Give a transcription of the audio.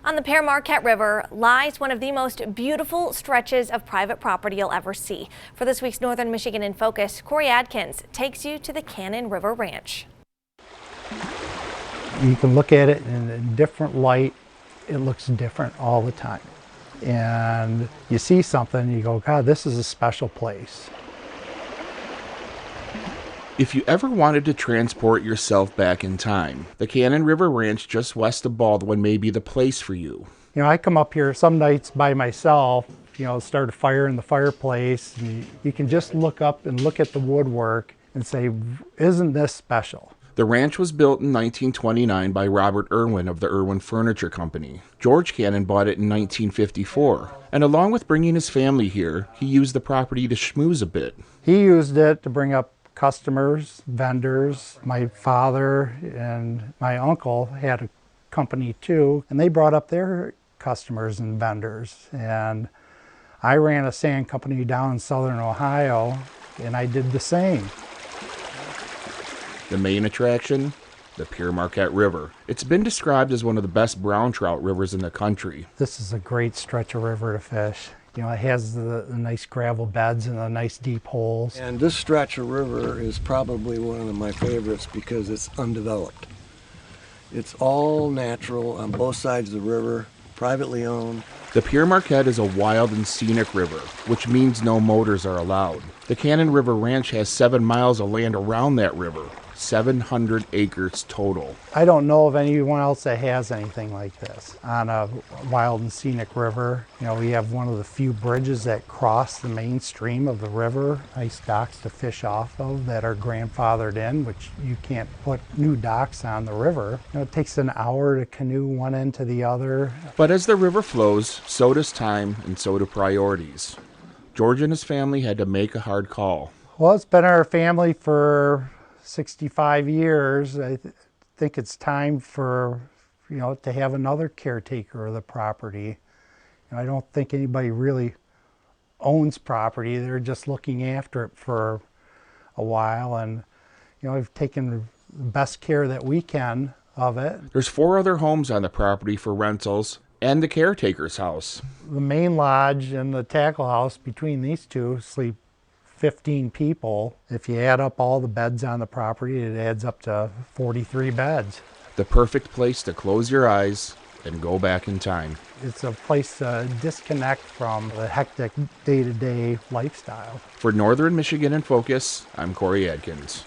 On the Pere Marquette River lies one of the most beautiful stretches of private property you'll ever see. For this week's Northern Michigan in Focus, Corey Adkins takes you to the Cannon River Ranch. You can look at it in a different light. It looks different all the time. And you see something and you go, God, this is a special place. If you ever wanted to transport yourself back in time, the Cannon River Ranch just west of Baldwin may be the place for you. You know, I come up here some nights by myself, start a fire in the fireplace. And you can just look up and look at the woodwork and say, isn't this special? The ranch was built in 1929 by Robert Irwin of the Irwin Furniture Company. George Cannon bought it in 1954, and along with bringing his family here, he used the property to schmooze a bit. He used it to bring up customers, vendors. My father and my uncle had a company too, and they brought up their customers and vendors. And I ran a sand company down in southern Ohio, and I did the same. The main attraction, the Pere Marquette River. It's been described as one of the best brown trout rivers in the country. This is a great stretch of river to fish. It has the nice gravel beds and the nice deep holes. And this stretch of river is probably one of my favorites because it's undeveloped. It's all natural on both sides of the river, privately owned. The Pere Marquette is a wild and scenic river, which means no motors are allowed. The Cannon River Ranch has 7 miles of land around that river, 700 acres total. I don't know of anyone else that has anything like this on a wild and scenic river. We have one of the few bridges that cross the main stream of the river, nice docks to fish off of that are grandfathered in, which you can't put new docks on the river. It takes an hour to canoe one end to the other. But as the river flows, so does time and so do priorities. George and his family had to make a hard call. Well, it's been our family for 65 years. I think it's time for, to have another caretaker of the property. I don't think anybody really owns property. They're just looking after it for a while. And, I've taken the best care that we can of it. There's 4 other homes on the property for rentals and the caretaker's house. The main lodge and the tackle house, between these two, sleep 15 people. If you add up all the beds on the property, it adds up to 43 beds. The perfect place to close your eyes and go back in time. It's a place to disconnect from the hectic day-to-day lifestyle. For Northern Michigan in Focus, I'm Corey Adkins.